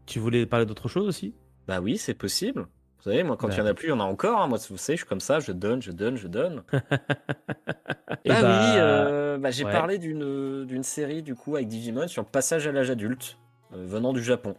Tu voulais parler d'autre chose aussi? Bah oui, c'est possible. Vous savez, moi, quand il y en a plus, il y en a encore. Hein. Moi, vous savez, je suis comme ça, je donne, je donne, je donne. Et Bah oui, j'ai ouais, parlé d'une série, du coup, avec Digimon sur le passage à l'âge adulte, venant du Japon.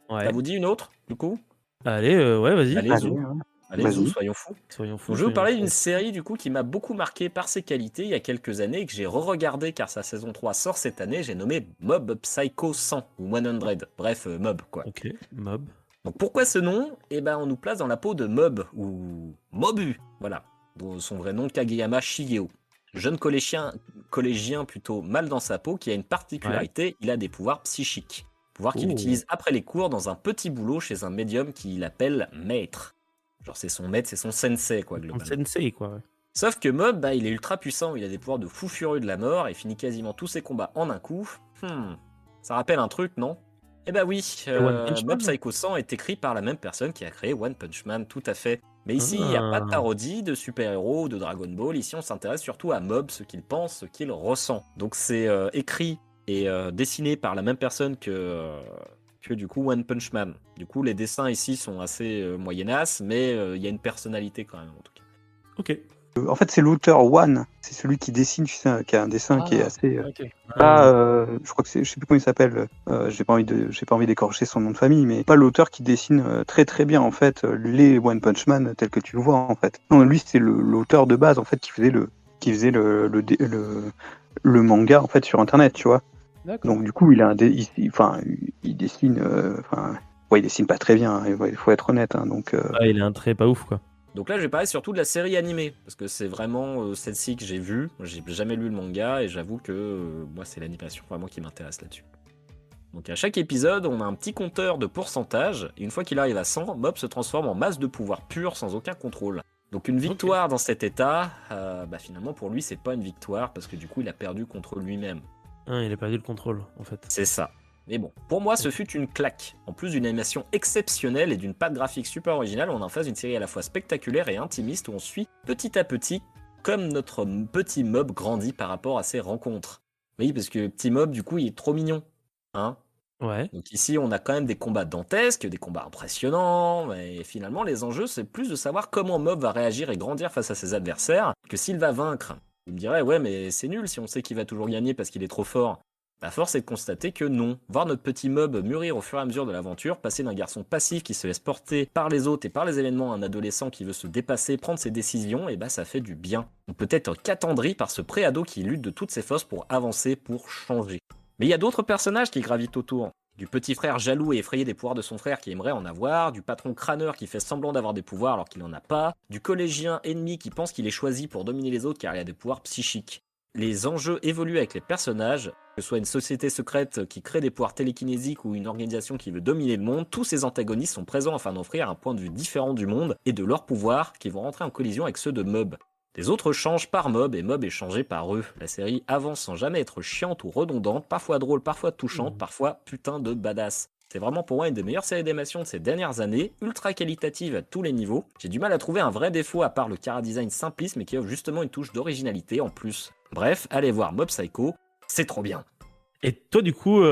Ça ouais. vous dit une autre, du coup? Allez, ouais, vas-y. Allez, Allez, zou. ouais. Allez, zou, Vas-y. soyons fous. Soyons Donc, fous, je vais vous soyons parler d'une fous. série, du coup, qui m'a beaucoup marqué par ses qualités il y a quelques années et que j'ai re-regardé car sa saison 3 sort cette année. J'ai nommé Mob Psycho 100 ou 100. Bref, Mob, quoi. Ok, Mob. Donc pourquoi ce nom? Eh ben on nous place dans la peau de Mob, ou Mobu, voilà, dont son vrai nom Kageyama Shigeo. Jeune collégien plutôt mal dans sa peau qui a une Ouais. particularité, il a des pouvoirs psychiques. Pouvoirs qu'il Oh, utilise après les cours dans un petit boulot chez un médium qu'il appelle maître. Genre c'est son maître, c'est son sensei quoi un globalement. sensei, quoi. Ouais. Sauf que Mob, bah, il est ultra puissant, il a des pouvoirs de fou furieux de la mort et finit quasiment tous ses combats en un coup. Ça rappelle un truc, non? Eh bah oui, Et One Punch Mob Man? Psycho 100 est écrit par la même personne qui a créé One Punch Man, tout à fait. Mais ici, il n'y a pas de Ah, parodie de super-héros ou de Dragon Ball, ici on s'intéresse surtout à Mob, ce qu'il pense, ce qu'il ressent. Donc c'est écrit et dessiné par la même personne que du coup One Punch Man. Du coup les dessins ici sont assez moyennas, mais il y a une personnalité quand même en tout cas. ok. En fait, c'est l'auteur One. C'est celui qui dessine, tu sais, qui a un dessin qui est assez. Ok. Pas, je crois que c'est, je sais plus comment il s'appelle. J'ai pas envie d'écorcher son nom de famille, mais pas l'auteur qui dessine très très bien en fait les One Punch Man tels que tu le vois en fait. Non, lui c'est l'auteur de base en fait qui faisait le manga en fait sur internet, tu vois. D'accord. Donc du coup, il a enfin, il dessine, enfin, ouais, il dessine pas très bien. Hein, il faut être honnête. Hein, donc Ah, il a un trait pas ouf, quoi. Donc là, je vais parler surtout de la série animée, parce que c'est vraiment celle-ci que j'ai vue. J'ai jamais lu le manga, et j'avoue que moi, c'est l'animation vraiment qui m'intéresse là-dessus. Donc à chaque épisode, on a un petit compteur de pourcentage, et une fois qu'il arrive à 100, Mob se transforme en masse de pouvoir pur sans aucun contrôle. Donc une Ok. victoire dans cet état, finalement pour lui, c'est pas une victoire, parce que du coup, il a perdu contre lui-même. Ah, il a perdu le contrôle, en fait. C'est ça. Mais bon, pour moi, ce fut une claque. En plus d'une animation exceptionnelle et d'une patte graphique super originale, on est en face d'une série à la fois spectaculaire et intimiste où on suit petit à petit comme notre petit Mob grandit par rapport à ses rencontres. Oui, parce que petit Mob, du coup, il est trop mignon. Hein. Ouais. Donc ici, on a quand même des combats dantesques, des combats impressionnants, mais finalement, les enjeux, c'est plus de savoir comment Mob va réagir et grandir face à ses adversaires que s'il va vaincre. Vous me direz, ouais, mais c'est nul si on sait qu'il va toujours gagner parce qu'il est trop fort. La force est de constater que non. Voir notre petit Mob mûrir au fur et à mesure de l'aventure, passer d'un garçon passif qui se laisse porter par les autres et par les événements à un adolescent qui veut se dépasser, prendre ses décisions, et bah ça fait du bien. On peut être qu'attendri par ce pré-ado qui lutte de toutes ses forces pour avancer, pour changer. Mais il y a d'autres personnages qui gravitent autour. Du petit frère jaloux et effrayé des pouvoirs de son frère qui aimerait en avoir, du patron crâneur qui fait semblant d'avoir des pouvoirs alors qu'il n'en a pas, du collégien ennemi qui pense qu'il est choisi pour dominer les autres car il a des pouvoirs psychiques. Les enjeux évoluent avec les personnages, que ce soit une société secrète qui crée des pouvoirs télékinésiques ou une organisation qui veut dominer le monde, tous ces antagonistes sont présents afin d'offrir un point de vue différent du monde et de leurs pouvoirs qui vont rentrer en collision avec ceux de Mob. Les autres changent par Mob et Mob est changé par eux. La série avance sans jamais être chiante ou redondante, parfois drôle, parfois touchante, parfois putain de badass. C'est vraiment pour moi une des meilleures séries d'animation de ces dernières années, ultra qualitative à tous les niveaux. J'ai du mal à trouver un vrai défaut à part le chara-design simpliste mais qui offre justement une touche d'originalité en plus. Bref, allez voir Mob Psycho, c'est trop bien. Et toi, du coup,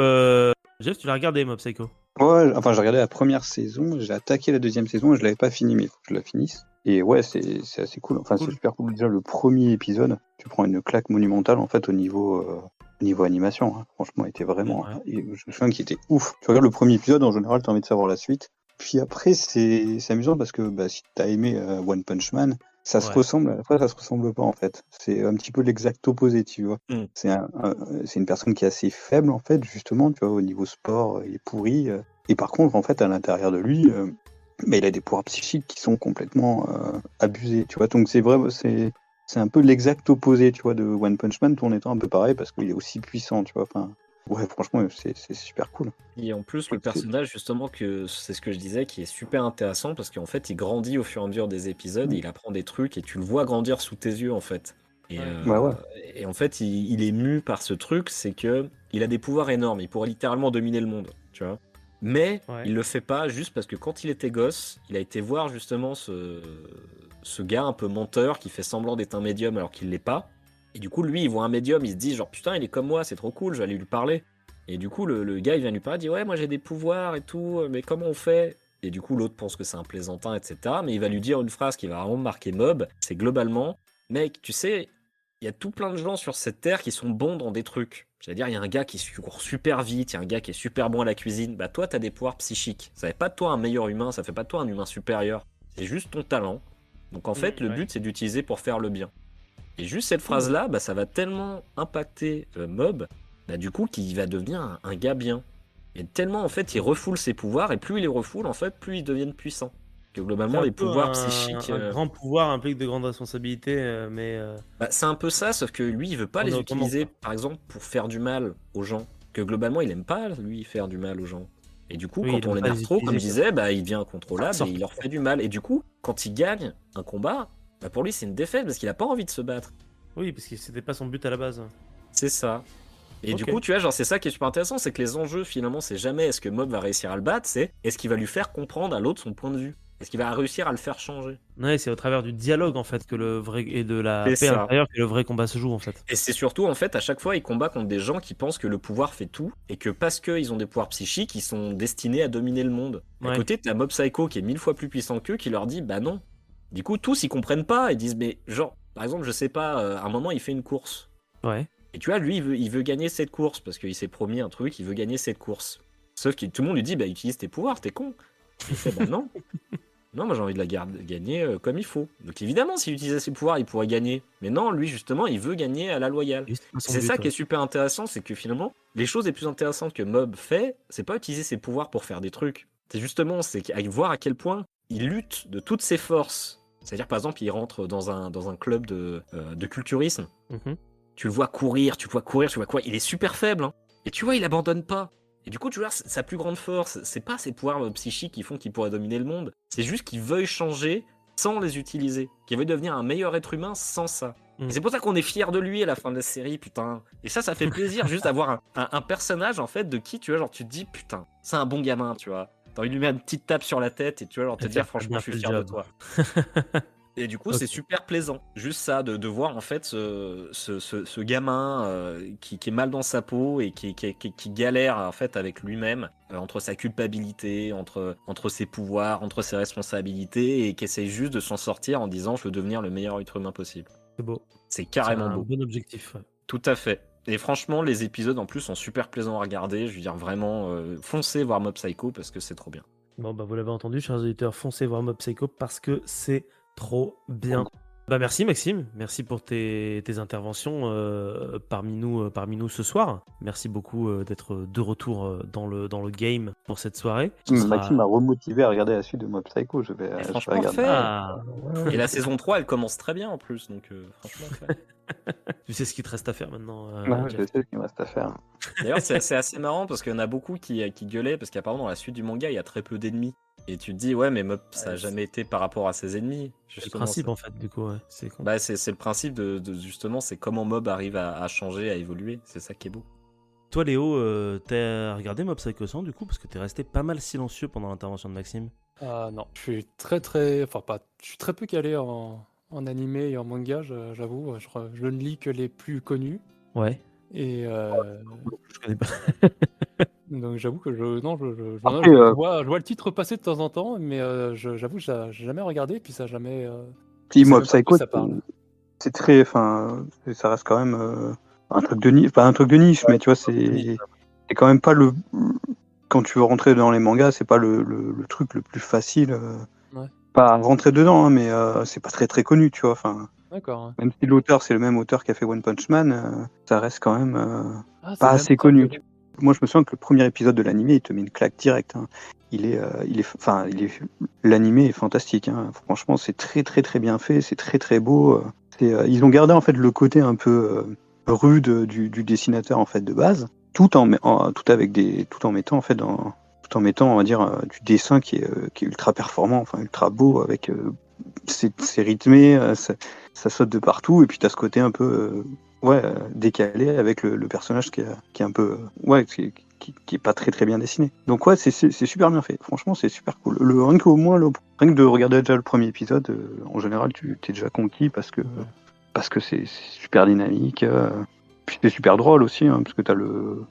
Jeff, tu l'as regardé, Mob Psycho? ouais, enfin j'ai regardé la première saison, j'ai attaqué la deuxième saison et je l'avais pas fini, mais il faut que je la finisse. Et ouais, c'est assez cool. Enfin, Cool. c'est super cool. Déjà, le premier épisode, tu prends une claque monumentale en fait au niveau animation. Hein. Franchement, il était vraiment. Ouais. Je me souviens qu'il était ouf. Tu regardes le premier épisode, en général, t'as envie de savoir la suite. Puis après, c'est amusant parce que bah, si t'as aimé One Punch Man, ça se Ouais. ressemble. Après, ça se ressemble pas en fait. C'est un petit peu l'exact opposé, tu vois. Mm. C'est une personne qui est assez faible en fait, justement, tu vois, au niveau sport, il est pourri. Et par contre, en fait, à l'intérieur de lui, mais il a des pouvoirs psychiques qui sont complètement abusés, tu vois. Donc c'est vrai, c'est un peu l'exact opposé, tu vois, de One Punch Man, tout en étant un peu pareil parce qu'il est aussi puissant, tu vois. Enfin, ouais, franchement, c'est super cool. Et en plus, le personnage, justement, que c'est ce que je disais, qui est super intéressant parce qu'en fait, il grandit au fur et à mesure des épisodes, et il apprend des trucs et tu le vois grandir sous tes yeux, en fait. Et, Ouais. Bah ouais. et en fait, il est mu par ce truc, c'est que il a des pouvoirs énormes, il pourrait littéralement dominer le monde, tu vois. Mais Ouais. il le fait pas juste parce que quand il était gosse, il a été voir justement ce gars un peu menteur qui fait semblant d'être un médium alors qu'il l'est pas. Et du coup, lui, il voit un médium, il se dit genre putain, il est comme moi, c'est trop cool, je vais aller lui parler. Et du coup, le gars, il vient lui parler, il dit ouais, moi j'ai des pouvoirs et tout, mais comment on fait? Et du coup, l'autre pense que c'est un plaisantin, etc. Mais il va lui dire une phrase qui va vraiment marquer Mob, c'est globalement, mec, tu sais, il y a tout plein de gens sur cette terre qui sont bons dans des trucs. C'est-à-dire, il y a un gars qui court super vite, il y a un gars qui est super bon à la cuisine. Bah toi, t'as des pouvoirs psychiques. Ça fait pas de toi un meilleur humain, ça fait pas de toi un humain supérieur. C'est juste ton talent. Donc en fait, le ouais. but, c'est d'utiliser pour faire le bien. Et juste cette phrase-là, bah, ça va tellement impacter Mob, bah, du coup, qu'il va devenir un gars bien. Et tellement, en fait, il refoule ses pouvoirs, et plus il les refoule, en fait, plus ils deviennent puissants. Que C'est globalement, un les peu pouvoirs psychiques, un grand pouvoir implique de grandes responsabilités, mais bah, c'est un peu ça, sauf que lui, il veut pas on est les autrement, utiliser, quoi. par exemple, pour faire du mal aux gens. Que globalement, il aime pas, lui, faire du mal aux gens. Et du coup, Oui, quand il on aime pas l'énerve les trop, comme je utiliser, disais, bah, il devient incontrôlable et Sorte. il leur fait du mal. Et du coup, quand il gagne un combat, bah, pour lui, c'est une défaite parce qu'il a pas envie de se battre. Oui, parce que c'était pas son but à la base. C'est ça. Et du Ok. coup, tu vois, genre, c'est ça qui est super intéressant, c'est que les enjeux, finalement, c'est jamais est-ce que Mob va réussir à le battre, c'est est-ce qu'il va lui faire comprendre à l'autre son point de vue. Est-ce qu'il va réussir à le faire changer. Ouais, c'est au travers du dialogue en fait que le vrai et de la C'est paix ça. intérieure que le vrai combat se joue en fait. Et c'est surtout, en fait, à chaque fois, il combat contre des gens qui pensent que le pouvoir fait tout, et que parce qu'ils ont des pouvoirs psychiques, ils sont destinés à dominer le monde. À Ouais. côté, t'as Mob Psycho qui est 1000 fois plus puissant qu'eux, qui leur dit, bah non. Du coup, tous, ils comprennent pas, ils disent, mais genre, par exemple, je sais pas, à un moment, il fait une course. Ouais. Et tu vois, lui, il veut gagner cette course, parce qu'il s'est promis un truc, il veut gagner cette course. Sauf que tout le monde lui dit, bah utilise tes pouvoirs, t'es con. Il fait, bah non. Non, moi j'ai envie de la gagner comme il faut. Donc évidemment, s'il utilisait ses pouvoirs, il pourrait gagner. Mais non, lui justement, il veut gagner à la loyale. Et c'est pas son C'est but, ça qui ouais. est super intéressant, c'est que finalement, les choses les plus intéressantes que Mob fait, c'est pas utiliser ses pouvoirs pour faire des trucs. C'est justement, voir à quel point il lutte de toutes ses forces. C'est-à-dire, par exemple, il rentre dans un club de culturisme. Mhm. Tu le vois courir, tu le vois courir, tu vois quoi. Il est super faible, hein. Et tu vois, il abandonne pas. Et du coup, tu vois, sa plus grande force, c'est pas ses pouvoirs psychiques qui font qu'il pourrait dominer le monde. C'est juste qu'il veuille changer sans les utiliser. Qu'il veuille devenir un meilleur être humain sans ça. Mm. Et c'est pour ça qu'on est fiers de lui à la fin de la série, putain. Et ça fait plaisir juste d'avoir un personnage, en fait, de qui, tu vois, genre, tu te dis, putain, c'est un bon gamin, tu vois. T'as envie de lui mettre une petite tape sur la tête et tu vois, genre, te Et dire, faire franchement, bien je suis fait le fier de job. toi. Et du coup, Ok. c'est super plaisant. Juste ça, de voir en fait ce gamin qui est mal dans sa peau et qui galère en fait avec lui-même, entre sa culpabilité, entre ses pouvoirs, entre ses responsabilités, et qui essaye juste de s'en sortir en disant je veux devenir le meilleur être humain possible. C'est beau. C'est C'est carrément un beau. bon objectif. Ouais. Tout à fait. Et franchement, les épisodes en plus sont super plaisants à regarder. Je veux dire vraiment, foncez voir Mob Psycho parce que c'est trop bien. Bon, bah, vous l'avez entendu, chers auditeurs, foncez voir Mob Psycho parce que c'est trop bien. Bah, merci Maxime, merci pour tes interventions parmi nous ce soir. Merci beaucoup d'être de retour dans le game pour cette soirée. Ce sera- Maxime m'a remotivé à regarder la suite de Mob Psycho. Je vais franchement, regarder. fait. Ah, Et la saison 3, elle commence très bien en plus, donc franchement, fait. tu sais ce qu'il te reste à faire maintenant. Ouais, Jeff. je sais ce qu'il me reste à faire. D'ailleurs, c'est assez marrant parce qu'il y en a beaucoup qui gueulaient parce qu'apparemment, dans la suite du manga, il y a très peu d'ennemis. Et tu te dis, ouais, mais Mob, ça n'a jamais été par rapport à ses ennemis. C'est le Justement, principe ça. en fait, du coup, ouais. C'est con. Bah, c'est le principe justement, c'est comment Mob arrive à changer, à évoluer. C'est ça qui est beau. Toi Léo, t'as regardé Mob Psycho 100 du coup parce que t'es resté pas mal silencieux pendant l'intervention de Maxime. Non, je suis je suis très peu calé en animé et en manga, j'avoue. Je ne lis que les plus connus. Ouais. Et Je connais pas. donc j'avoue que Après, je vois le titre passer de temps en temps, mais j'avoue que j'ai jamais regardé, puis ça a jamais. Si je sais Mob même pas de Psycho, quoi ça parle. c'est très, enfin, ça reste quand même un truc de niche, pas un truc de niche, mais tu vois, c'est quand même pas le. Quand tu veux rentrer dans les mangas, c'est pas le truc le plus facile. Ouais. Pas à rentrer dedans, hein, mais c'est pas très très connu, tu vois. Enfin, D'accord. Ouais. même si l'auteur c'est le même auteur qui a fait One Punch Man, ça reste quand même Ah, c'est pas le même assez auteur connu. que- Moi, je me souviens que le premier épisode de l'animé, il te met une claque directe. Hein. L'animé est fantastique. Hein. Franchement, c'est très très très bien fait, c'est très très beau. Ils ont gardé en fait le côté un peu rude du dessinateur en fait de base, tout en mettant en fait tout en mettant, on va dire, du dessin qui est ultra performant, enfin ultra beau, avec c'est rythmé, ça saute de partout, et puis t'as ce côté un peu décalé avec le personnage qui est un peu qui est pas très très bien dessiné. Donc ouais, c'est super bien fait. Franchement, c'est super cool. Rien que de regarder déjà le premier épisode, en général, tu t'es déjà conquis parce que c'est super dynamique. Puis c'est super drôle aussi, hein, parce que t'as le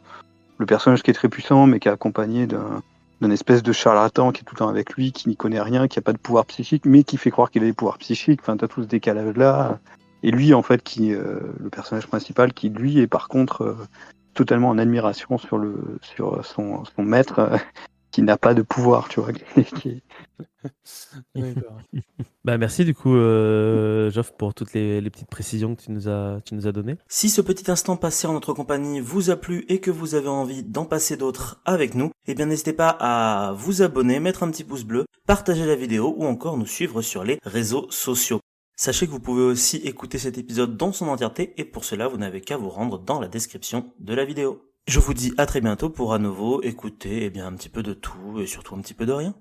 le personnage qui est très puissant, mais qui est accompagné d'un espèce de charlatan qui est tout le temps avec lui, qui n'y connaît rien, qui a pas de pouvoir psychique, mais qui fait croire qu'il a des pouvoirs psychiques. Enfin, t'as tout ce décalage-là. Et lui, en fait, le personnage principal, qui lui est par contre totalement en admiration sur son maître, qui n'a pas de pouvoir, tu vois. D'accord. Bah merci du coup, Geoff, pour toutes les petites précisions que tu nous as données. Si ce petit instant passé en notre compagnie vous a plu et que vous avez envie d'en passer d'autres avec nous, eh bien n'hésitez pas à vous abonner, mettre un petit pouce bleu, partager la vidéo ou encore nous suivre sur les réseaux sociaux. Sachez que vous pouvez aussi écouter cet épisode dans son entièreté et pour cela vous n'avez qu'à vous rendre dans la description de la vidéo. Je vous dis à très bientôt pour à nouveau écouter un petit peu de tout et surtout un petit peu de rien.